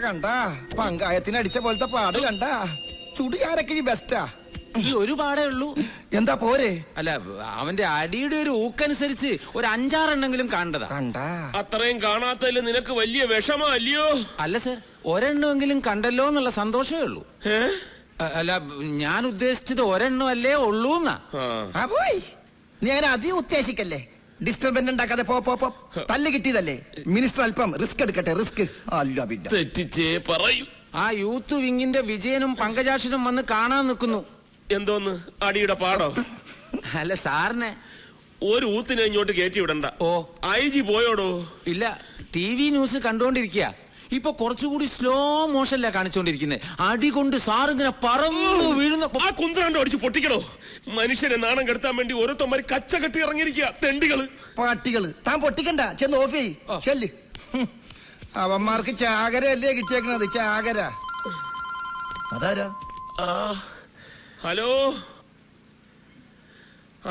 കണ്ട പങ്കായത്തിന് അടിച്ച പോലത്തെ പാട് കണ്ട ചുടുകാരൊക്കെ ബെസ്റ്റാ. ഈ ഒരു പാടേ ഉള്ളൂ. എന്താ പോരെ? അല്ല, അവന്റെ അടിയുടെ ഒരു ഊക്കനുസരിച്ച് ഒരു 5-6 എണ്ണെങ്കിലും കാണണ്ടതാ. കണ്ടാ അത്രയും കാണാത്തതിൽ നിനക്ക് വലിയ വിഷമം അല്ലയോ? അല്ല സർ, ഒരെണ്ണമെങ്കിലും കണ്ടല്ലോ എന്നുള്ള സന്തോഷമേ ഉള്ളൂ. അല്ല, ഞാൻ ഉദ്ദേശിച്ചത് ഒരെണ്ണം അല്ലേ ഉള്ളൂ എന്നാ. പോയി നീ അങ്ങനെ അധികം ഉദ്ദേശിക്കല്ലേ. ഡിസ്റ്റർബൻസ് ഉണ്ടാക്കാതെ പോ. തല്ല് കിട്ടിയതല്ലേ. മിനിസ്റ്റർ അല്പം റിസ്ക് എടുക്കട്ടെ. റിസ്ക് അല്ല പിന്നെ തെറ്റിച്ചേ പറയൂ. ആ യൂത്ത് വിങ്ങിന്റെ വിജയനും പങ്കജാക്ഷനും വന്ന് കാണാൻ നിൽക്കുന്നു. എന്തോന്ന് അടിയുടെ പാടോ? അല്ല സാറിനെ ഒരു ഊത്തിനെ ഇങ്ങോട്ട് കയറ്റി വിടണ്ട. ഓ, IG പോയോടോ? ഇല്ല, TV ന്യൂസ് കണ്ടോണ്ടിരിക്കുക. ഇപ്പൊ കുറച്ചുകൂടി സ്ലോ മോഷനിലാ കാണിച്ചോണ്ടിരിക്കുന്നത്. അടി കൊണ്ട് സാറിങ്ങനെ പറന്നു വീഴുന്ന ആ കുന്ത്രാണ്ടോ അടിച്ച് പൊട്ടിക്കണോ? മനുഷ്യനെ നാണം കെടുത്താൻ വേണ്ടി ഓരോരുത്തന്മാര് കച്ച കെട്ടി ഇറങ്ങിയിരിക്കുക. തെണ്ടികള് പാട്ടികള്. താൻ പൊട്ടിക്കണ്ട, ചെന്ന് ഓഫ് ചെയ്യ്. ചെല്ല്. അവന്മാർക്ക് ചാകരയല്ലേ കിട്ടിയേക്കണത്. ചാകര. അതാരാ? ഹലോ,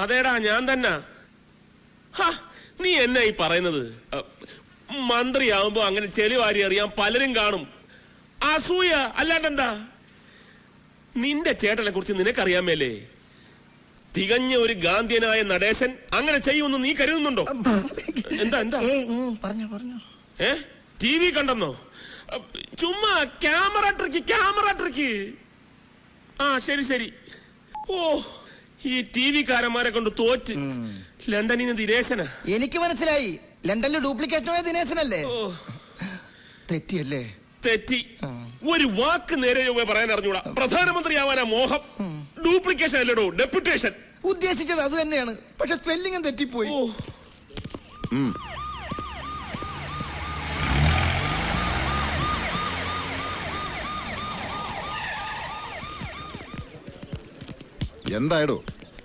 അതേടാ ഞാൻ തന്നെ. നീ എന്നാ ഈ പറയുന്നത്? മന്ത്രിയാവുമ്പോ അങ്ങനെ ചെളിവാരി അറിയാൻ പലരും കാണും. അസൂയ അല്ലാണ്ടെന്താ? നിന്റെ ചേട്ടനെ കുറിച്ച് നിനക്കറിയാമേലേ? തികഞ്ഞ ഒരു ഗാന്ധിയനായ നടേശൻ അങ്ങനെ ചെയ്യുമെന്ന് നീ കരുതുന്നുണ്ടോ? എന്താ പറഞ്ഞു TV കണ്ടെന്നോ? ചുമ്മാ ക്യാമറ ട്രിക്ക്. ശരി. ഓ, ഈ TV കാരന്മാരെ കൊണ്ട് തോറ്റ്. ലണ്ടനിൽ നിന്ന് ദിനേശനാ. എനിക്ക് മനസ്സിലായി. ലണ്ടനിൽ ഡ്യൂപ്ലിക്കേറ്റ് ദിനേശനല്ലേ? തെറ്റിയല്ലേ? തെറ്റി. ഒരു വാക്ക് നേരെ പറയാൻ അറിഞ്ഞൂടാ. പ്രധാനമന്ത്രിയാവാനാ മോഹം. ഡ്യൂപ്ലിക്കേഷൻ അല്ലടോ, ഡെപ്യൂട്ടേഷൻ. ഉദ്ദേശിച്ചത് അത് തന്നെയാണ്, പക്ഷെ സ്പെല്ലിംഗും തെറ്റിപ്പോയി. എന്തായടോ?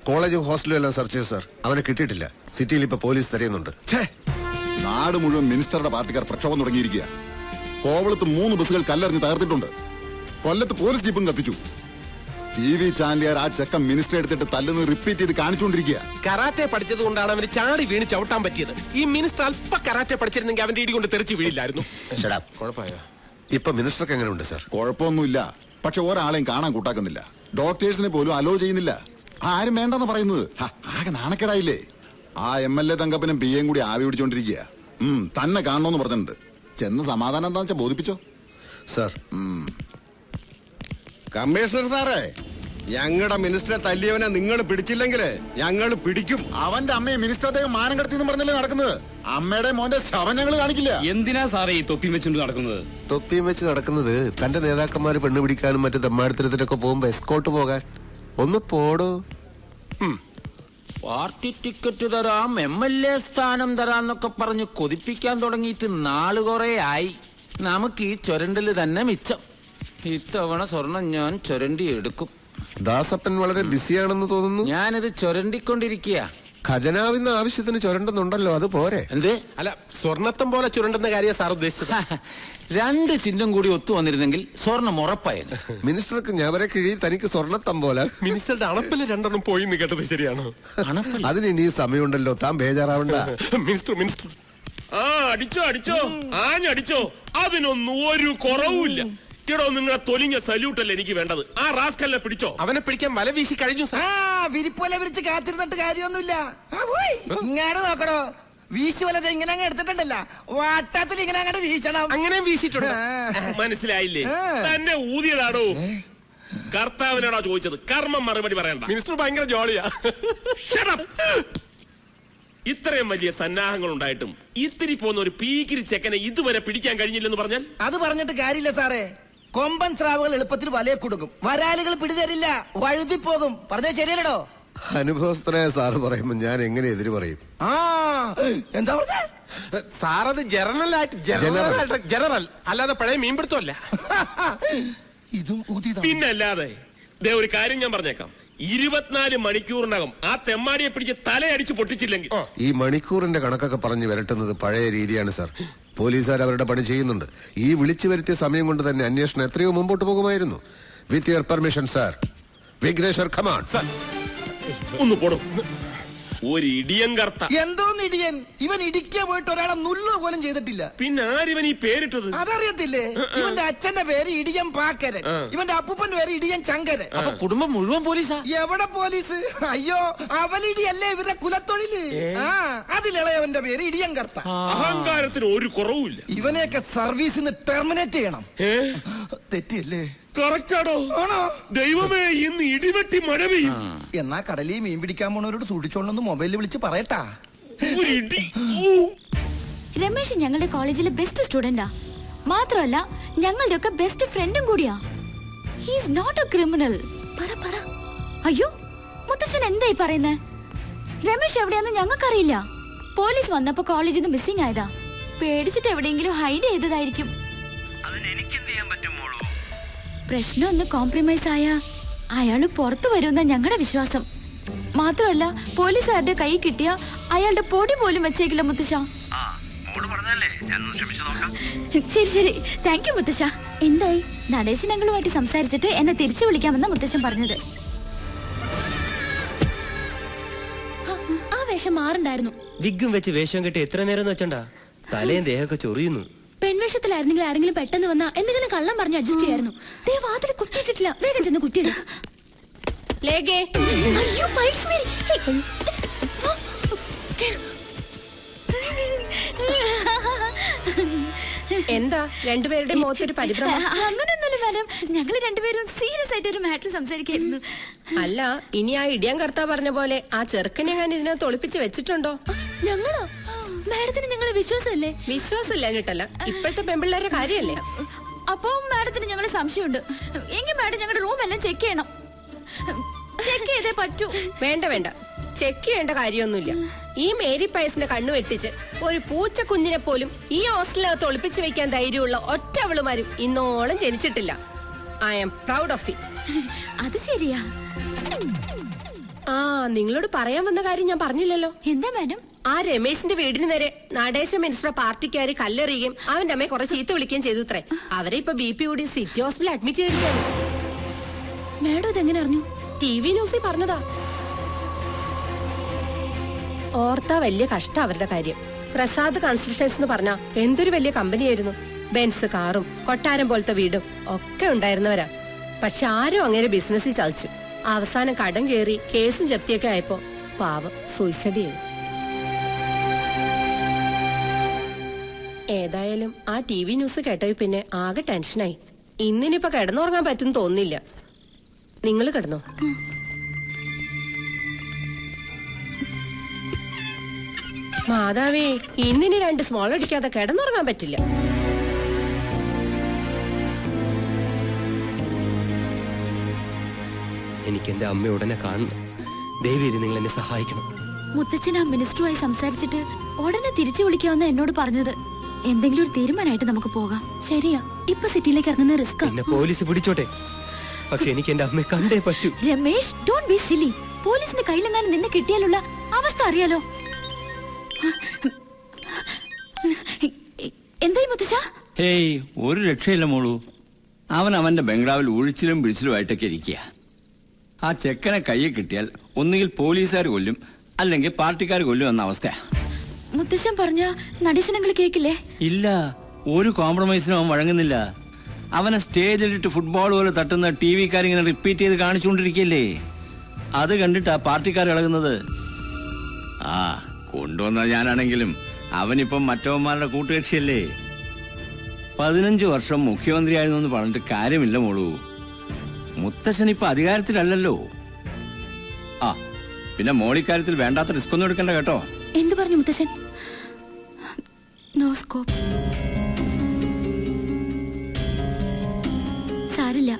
കോളേജും ഹോസ്റ്റലും എല്ലാം സെർച്ച് ചെയ്തു സാർ. അവനെ കിട്ടിയിട്ടില്ല. സിറ്റിയിൽ ഇപ്പൊ പോലീസ് തിരയുന്നുണ്ട്. നാട് മുഴുവൻ മിനിസ്റ്ററുടെ പാർട്ടിക്കാർ പ്രക്ഷോഭം തുടങ്ങിയിരിക്കുക. കോവളത്ത് 3 ബസ്സുകൾ കല്ലെറിഞ്ഞ് തകർത്തിട്ടുണ്ട്. കൊല്ലത്ത് പോലീസ് ജീപ്പും കത്തിച്ചു. TV ചാനലുകാർ ആ ചെക്കൻ മിനിസ്റ്റർ എടുത്തിട്ട് തല്ലുന്നത് റിപ്പീറ്റ് ചെയ്ത് കാണിച്ചുകൊണ്ടിരിക്കുക. കരാറ്റെ പഠിച്ചത് കൊണ്ടാണ് അവന് ചാടി വീണ് ചവിട്ടാൻ പറ്റിയത്. ഈ മിനിസ്റ്റർ അല്പ കരാറ്റെ പഠിച്ചിരുന്നെങ്കിൽ അവന്റെ ഇടി കൊണ്ട് തെറിച്ച് വീഴില്ലായിരുന്നു. കുഴപ്പമായോ? ഇപ്പൊ മിനിസ്റ്റർക്ക് എങ്ങനെയുണ്ട് സാർ? കുഴപ്പമൊന്നുമില്ല, പക്ഷെ ഒരാളെയും കാണാൻ കൂട്ടാക്കുന്നില്ല. ഡോക്ടേഴ്സിനെ പോലും അലോ ചെയ്യുന്നില്ല. ആരും വേണ്ടെന്ന് പറയുന്നത്. ആകെ നാണക്കേടായില്ലേ? ആ MLA തങ്കപ്പനും PA കൂടി ആവി പിടിച്ചോണ്ടിരിക്കുക. തന്നെ കാണണമെന്ന് പറഞ്ഞിട്ടുണ്ട്. ചെന്ന് സമാധാനം എന്താ വെച്ചാ ബോധിപ്പിച്ചോ സാർ. കമ്മീഷണർ സാറേ, ഞങ്ങളുടെ മിനിസ്റ്ററെ തല്ലിയവനെ നിങ്ങൾ പിടിച്ചില്ലെങ്കില് ഞങ്ങൾ പിടിക്കും. അവന്റെ അമ്മയെ മിനിസ്റ്റർ അദ്ദേഹം മാനം കടത്തി പറഞ്ഞല്ലേ നടക്കുന്നത്. അമ്മയുടെ മോന്റെ ശവം ഞങ്ങൾ കാണിക്കില്ല. എന്തിനാ സാറേ ഈ തൊപ്പിയും വെച്ചുകൊണ്ട് നടക്കുന്നത്? തൊപ്പിയും വെച്ച് നടക്കുന്നത് തന്റെ നേതാക്കന്മാര് പെണ്ണ് പിടിക്കാനും മറ്റു തെമ്മാടിത്തരത്തിനൊക്കെ പോകുമ്പോ എസ്കോട്ട് പോകാൻ. ഒന്ന് പോടോ. പാർട്ടി ടിക്കറ്റ് തരാം, MLA സ്ഥാനം തരാന്നൊക്കെ പറഞ്ഞ് കൊതിപ്പിക്കാൻ തുടങ്ങിയിട്ട് നാള് കുറെ ആയി. നമുക്ക് ഈ ചുരണ്ടല് തന്നെ മിച്ചം. ഇത്തവണ സ്വർണം ഞാൻ ചുരണ്ടി എടുക്കും. ദാസപ്പൻ വളരെ ബിസിയാണെന്ന് തോന്നുന്നു. ഞാനിത് ചുരണ്ടിക്കൊണ്ടിരിക്കുക. ഖജനാവിന്ന് ആവശ്യത്തിന് ചുരണ്ടുന്നുണ്ടല്ലോ, അത് പോരെ? എന്ത്? അല്ല, സ്വർണത്തം പോലെ ചുരണ്ടെന്ന കാര്യം സാർ ഉദ്ദേശിച്ചത്. 2 ചിഹ്നം കൂടി ഒത്തു വന്നിരുന്നെങ്കിൽ സ്വർണം ഉറപ്പായത്. മിനിസ്റ്റർക്ക് ഞവരെ കിഴി, തനിക്ക് സ്വർണ്ണത്തം പോലെ. മിനിസ്റ്ററുടെ അണപ്പില് 2 പോയി എന്ന് കേട്ടത് ശരിയാണോ? അതിന് ഇനി സമയമുണ്ടല്ലോ, താൻ ബേജാറാവണ്ട. മിനിസ്റ്റർ അടിച്ചോ ആഞ്ഞടിച്ചോ, അതിനൊന്നും ഒരു കുറവുമില്ല. ഇടോ, നിങ്ങളെ തൊലിഞ്ഞ സല്യൂട്ടല്ലേ എനിക്ക് വേണ്ടത്. ആ റാസ്കലിനെ പിടിച്ചോ. അവനെ പിടിക്കാൻ വല വീശി കഴിഞ്ഞു. വിരിപ്പോലെ വിരിച്ച് കാത്തിരുന്നിട്ട് കാര്യമൊന്നുമില്ല. ഇങ്ങാട് നോക്കണോ, വീശി വലത് ഇങ്ങനെ അങ്ങ് എടുത്തിട്ടുണ്ടല്ല, വാട്ടത്തിൽ ഇങ്ങനെ അങ്ങോട്ട് വീശണം. അങ്ങനെ വീശിട്ടുണ്ട്. മനസ്സിലായില്ലേ? തന്നെ ഊതിയതാടോ. കർത്താവിനോടാ ചോദിച്ചത്, കർമ്മം മറുപടി പറയണ്ട. മിനിസ്റ്റർ ഭയങ്കര ജോളിയാ. ഇത്രയും വലിയ സന്നാഹങ്ങൾ ഉണ്ടായിട്ടും ഇത്തിരി പോകുന്ന ഒരു പീക്കിരി ചെക്കനെ ഇതുവരെ പിടിക്കാൻ കഴിഞ്ഞില്ലെന്ന് പറഞ്ഞാൽ അത് പറഞ്ഞിട്ട് കാര്യമില്ല സാറേ. കൊമ്പൻ സ്രാവുകൾ എളുപ്പത്തിൽ വലയെ കൊടുക്കും, വരാലുകൾ പിടിതരില്ല, വഴുതിപ്പോകും. പറഞ്ഞാൽ ശരിയല്ലടോ? അനുഭവസ്ഥനായ സാറ് പറയുമ്പോ ഞാൻ എങ്ങനെ എതിര് പറയും? എന്താ പറഞ്ഞ സാറത് ജനറൽ അല്ലാതെ പഴയ മീൻപിടുത്തമല്ല. ഇതും പിന്നല്ലാതെ. ഒരു കാര്യം ഞാൻ പറഞ്ഞേക്കാം, 24 മണിക്കൂറിനകം ആ തെമ്മാടിയെ പിടിച്ച് തലയടിച്ച് പൊട്ടിച്ചില്ലെങ്കിൽ. ഈ മണിക്കൂറിന്റെ കണക്കൊക്കെ പറഞ്ഞു വരട്ടുന്നത് പഴയ രീതിയാണ് സാർ. പോലീസുകാർ അവരുടെ പണി ചെയ്യുന്നുണ്ട്. ഈ വിളിച്ചു വരുത്തിയ സമയം കൊണ്ട് തന്നെ അന്വേഷണം എത്രയോ മുമ്പോട്ട് പോകുമായിരുന്നു. With your permission sir. Vigneshwar, come on. ഒന്ന് പോടും. ഒരു ഇടിയൻ കർത്ത. എന്തോന്ന് ഇടിയൻ? ഇവൻ ഇടിക്കാൻ പോയിട്ട് ഒരാളെ നുള്ളു പോലും ചെയ്തിട്ടില്ല. പിന്നെ ആരിവൻ ഈ പേരിട്ടത്? അതറിയത്തില്ലേ? ഇവന്റെ അച്ഛന്റെ പേര് ഇടിയൻ പാക്കരൻ, ഇവന്റെ അപ്പൂപ്പന്റെ പേര് ഇടിയൻ ചങ്കരൻ. അപ്പൊ കുടുംബം മുഴുവൻ പോലീസാ? എവിടെ പോലീസ്? അയ്യോ, അവലിടിയല്ലേ ഇവരുടെ കുലത്തൊഴില്. അതിലിളയവന്റെ പേര് ഇടിയൻ കർത്ത. അഹങ്കാരത്തിന് ഒരു കുറവുമില്ല. ഇവനെയൊക്കെ സർവീസിന് ടെർമിനേറ്റ് ചെയ്യണം. തെറ്റിയല്ലേ? കറക്റ്റാണോ? ആണോ? ദൈവമേ, ഇന്ന് ഇടിവെട്ടി മഴ പെയ്യും. എന്നാ കടലിൽ മീൻ പിടിക്കാൻ പോണവരോട് സൂക്ഷിച്ചോളന്ന് മൊബൈലിൽ വിളിച്ച് പറയട്ടാ. ഒരു ഇടി. രമേശ് ഞങ്ങളുടെ കോളേജിലെ ബെസ്റ്റ് സ്റ്റുഡന്റാ. മാത്രമല്ല ഞങ്ങളുടെ ഒക്കെ ബെസ്റ്റ് ഫ്രണ്ടും കൂടിയാ. He's not a criminal. പറ. അയ്യോ, മുത്തച്ഛൻ എന്തായി പറയുന്നേ? രമേശ് എവിടെയാന്ന് ഞങ്ങൾക്കറിയില്ല. പോലീസ് വന്നപ്പോ കോളേജിൽ നിന്ന് മിസ്സിംഗ് ആയതാ. പേടിച്ചിട്ട് എവിടെയെങ്കിലും ഹൈഡ് ചെയ്തതായിരിക്കും. പ്രശ്നം ഒന്ന് കോംപ്രമൈസ് ആയ അയാള് പുറത്തു വരുമെന്ന ഞങ്ങളുടെ വിശ്വാസം. മാത്രമല്ല പോലീസുകാരുടെ കൈ കിട്ടിയ അയാളുടെ പൊടി പോലും വെച്ചേക്കില്ല മുത്തശ്ശ. ശരി, താങ്ക് യു മുത്തശ്ശ. എന്തായി? നടേശൻ അങ്കിളുമായിട്ട് സംസാരിച്ചിട്ട് എന്നെ തിരിച്ചു വിളിക്കാമെന്ന മുത്തശ്ശൻ പറഞ്ഞത്. ആ വേഷം മാറുണ്ടായിരുന്നു. വിഗും വെച്ച് വേഷം കെട്ടി എത്ര നേരം വെച്ചണ്ടാ? തലയും ദേഹമൊക്കെ ചൊറിയുന്നു. പെൺവേഷത്തിലായിരുന്നെങ്കിൽ ആരെങ്കിലും പെട്ടെന്ന് വന്നാ എന്തെങ്കിലും കള്ളം പറഞ്ഞ് അഡ്ജസ്റ്റ് ചെയ്യായിരുന്നു. വാതിൽ കുറ്റിയിട്ടിട്ടില്ല. വേഗം ചെന്ന് കുറ്റിയിടും. എന്താ രണ്ടുപേരുടെ മുഖത്തൊരു പരിഭ്രമം? അങ്ങനൊന്നുമില്ല മാഡം, ഞങ്ങൾ രണ്ടുപേരും സീരിയസ് ആയിട്ട് ഒരു മാറ്റർ സംസാരിക്കായിരുന്നു. അല്ല, ഇനി ആ ഇടിയാൻ കർത്താ പറഞ്ഞ പോലെ ആ ചെറുക്കനെ ഞാൻ ഇതിനകത്ത് ഒളിപ്പിച്ച് വെച്ചിട്ടുണ്ടോ? ഞങ്ങളോ? മാഡത്തിന് ഞങ്ങളെ വിശ്വാസമല്ലേ? വിശ്വാസമില്ല എന്നിട്ടല്ല, ഇപ്പോഴത്തെ പെൺപിള്ളേരുടെ കാര്യല്ലേ. അപ്പൊ മാഡത്തിന് ഞങ്ങളെ സംശയമുണ്ട്. എങ്കിൽ മാഡം ഞങ്ങളുടെ റൂം എല്ലാം ചെക്ക് ചെയ്യണം. ചെക്ക് ചെയ്തേ പറ്റൂ. വേണ്ട, ചെക്ക് ചെയ്യേണ്ട കാര്യമൊന്നുമില്ല. ഈ മേരി പയസിന്റെ കണ്ണു വെട്ടിച്ച് ഒരു പൂച്ച കുഞ്ഞിനെ പോലും ഈ ഹോസ്റ്റലിനകത്ത് ഒളിപ്പിച്ചു വെക്കാൻ ധൈര്യമുള്ള ഒറ്റ അവളുമാരും ഇന്നോളം ജനിച്ചിട്ടില്ല. I am proud of it. അത് ശരിയാ. നിങ്ങളോട് പറയാൻ വന്ന കാര്യം ഞാൻ പറഞ്ഞില്ലല്ലോ. എന്താ മാഡം? ആ രമേശിന്റെ വീടിന് നേരെ നടേശ മിനിസ്റ്റർ പാർട്ടിക്കാര് കല്ലെറിയുകയും അവന്റെ അമ്മയെ കുറെ ചീത്ത വിളിക്കുകയും ചെയ്തു അത്രേ. അവരെ ഇപ്പൊ BP കൂടി സിറ്റി ഹോസ്പിറ്റലിൽ അഡ്മിറ്റ് ചെയ്തിരിക്കുകയാണ്. മാഡം ഇതെങ്ങനെ അറിഞ്ഞു? TV ന്യൂസിൽ പറഞ്ഞതാ. ഓർത്താ വലിയ കഷ്ടം അവരുടെ കാര്യം. പ്രസാദ് കൺസ്ട്രക്ഷൻസ് എന്ന് പറഞ്ഞാ എന്തൊരു വലിയ കമ്പനിയായിരുന്നു. ബെൻസ് കാറും കൊട്ടാരം പോലത്തെ വീടും ഒക്കെ ഉണ്ടായിരുന്നവരാ. പക്ഷെ ആരും അങ്ങനെ ബിസിനസ്സിൽ ചതിച്ചു. അവസാനം കടം കയറി കേസും ജപ്തിയൊക്കെ ആയപ്പോ പാവം സൂയിസൈഡ് ചെയ്തു. ഏതായാലും ആ TV ന്യൂസ് കേട്ടത് പിന്നെ ആകെ ടെൻഷനായി. ഇന്നിനിപ്പോ കിടന്നുറങ്ങാൻ പറ്റും തോന്നില്ല. നിങ്ങൾ കിടന്നോ? മാതാവേ, ഇന്നിനി 2 സ്മോൾ അടിക്കാതെ കിടന്നുറങ്ങാൻ പറ്റില്ല. എനിക്ക് എന്റെ അമ്മ ഉടനെ കാണണം. ദയവേദി നിങ്ങൾ എന്നെ സഹായിക്കണം. മുത്തച്ഛൻ ആ മിനിസ്റ്ററുമായി സംസാരിച്ചിട്ട് ഉടനെ തിരിച്ചു വിളിക്കാമെന്ന് എന്നോട് പറഞ്ഞത്. എന്തെങ്കിലും ഒരു തീരുമാനമായിട്ട് നമുക്ക് പോകാം. ശരിയാ, ഇപ്പൊ സിറ്റിയിലേക്ക് ഇറങ്ങുന്ന റിസ്ക്. എന്നെ പോലീസ് പിടിച്ചോട്ടെ, പക്ഷെ എനിക്ക് എന്റെ അമ്മയെ കണ്ടേ പറ്റൂ. രമേശ്, ഡോണ്ട് ബി സിലി. പോലീസിന്റെ കയ്യിലെങ്ങാനും നിന്നെ കിട്ടിയാലുള്ള അവസ്ഥ അറിയാലോ. എന്തായി മുത്തച്ഛ? ഹേയ്, ഒരു രക്ഷയില്ല മോളൂ. അവൻ അവന്റെ ബംഗ്ലാവിൽ ഒഴിച്ചിലും പിടിച്ചിലുമായിട്ടൊക്കെ ഇരിക്കുക. ആ ചെക്കനെ കയ്യിൽ കിട്ടിയാൽ ഒന്നുകിൽ പോലീസുകാർ കൊല്ലും, അല്ലെങ്കിൽ പാർട്ടിക്കാർ കൊല്ലും എന്ന അവസ്ഥയാ. മുത്തച്ഛൻ പറഞ്ഞ നടേശനങ്ങൾ കേക്കില്ലേ? ഇല്ല, ഒരു കോംപ്രമൈസിനും അവൻ വഴങ്ങുന്നില്ല. അവനെ സ്റ്റേജിലിട്ട് ഫുട്ബോൾ പോലെ തട്ടുന്ന TV-കാരിങ്ങനെ റിപ്പീറ്റ് ചെയ്ത് കാണിച്ചുകൊണ്ടിരിക്കുകയല്ലേ. അത് കണ്ടിട്ടാ പാർട്ടിക്കാർ ഇളകുന്നത്. കൊണ്ടുവന്ന ഞാനാണെങ്കിലും അവനിപ്പം മറ്റവന്മാരുടെ കൂട്ടുകക്ഷിയല്ലേ. 15 വർഷം മുഖ്യമന്ത്രിയായിരുന്നു എന്ന് പറഞ്ഞിട്ട് കാര്യമില്ല മോളൂ. മുത്തശ്ശൻ ഇപ്പൊ അധികാരത്തിലല്ലല്ലോ. പിന്നെ മോളിക്കാര്യത്തിൽ വേണ്ടാത്ത റിസ്ക് ഒന്നും എടുക്കണ്ട കേട്ടോ. എന്തു പറഞ്ഞു മുത്തശ്ശൻ? No scope. സാരില്ല,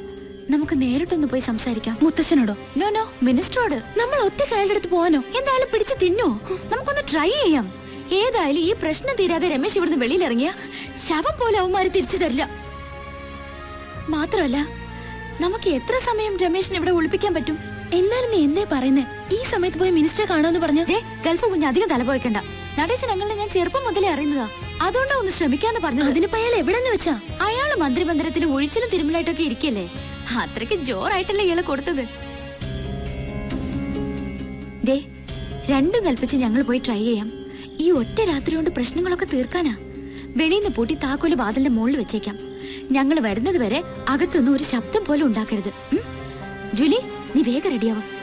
നമുക്ക് നേരിട്ടൊന്ന് പോയി സംസാരിക്കാം. മുത്തശ്ശനോടോ? നോ, മിനിസ്റ്ററോട്. നമ്മൾ ഒറ്റ കയ്യിലെടുത്ത് പോവാനോ? എന്തായാലും പിടിച്ച് തിന്നോ? നമുക്കൊന്ന് ട്രൈ ചെയ്യാം. ഏതായാലും ഈ പ്രശ്നം തീരാതെ രമേശ് ഇവിടുന്ന് വെളിയിലിറങ്ങിയ ശവം പോലെ അവന്മാര് തിരിച്ചു തരില്ല. മാത്രമല്ല, നമുക്ക് എത്ര സമയം രമേശിനെ ഇവിടെ ഒളിപ്പിക്കാൻ പറ്റും? എന്നാലും നീ എന്തേ പറയുന്നേ? ഈ സമയത്ത് പോയി മിനിസ്റ്ററെ കാണാന്ന് പറഞ്ഞ ഗൾഫ് കുഞ്ഞ് അധികം തലപോയിക്കണ്ട. നടേശൻ അങ്ങളെ ഞാൻ ചെറുപ്പം മുതലേ അറിയുന്നതാ. അതുകൊണ്ടാ ഒന്ന് ശ്രമിക്കാന്ന് പറഞ്ഞത്. അതിനിപ്പോ അയാൾ എവിടെന്ന് വെച്ചാ? അയാള് മന്ത്രിമന്ദിരത്തിൽ ഒഴിച്ചിലും തിരുമലായിട്ടൊക്കെ ഇരിക്കല്ലേ. അത്രയ്ക്ക് ജോറായിട്ടല്ലേ ഇയാളെ കൊടുത്തത്. രണ്ടും കൽപ്പിച്ച് ഞങ്ങൾ പോയി ട്രൈ ചെയ്യാം. ഈ ഒറ്റ രാത്രി കൊണ്ട് പ്രശ്നങ്ങളൊക്കെ തീർക്കാനാ. വെളിയിന്ന് പൂട്ടി താക്കോല് വാതിലിന്റെ മുകളിൽ വെച്ചേക്കാം. ഞങ്ങൾ വരുന്നത് വരെ അകത്തുനിന്ന് ഒരു ശബ്ദം പോലും ഉണ്ടാക്കരുത്. ജൂലി, നീ വേഗം റെഡിയാവും.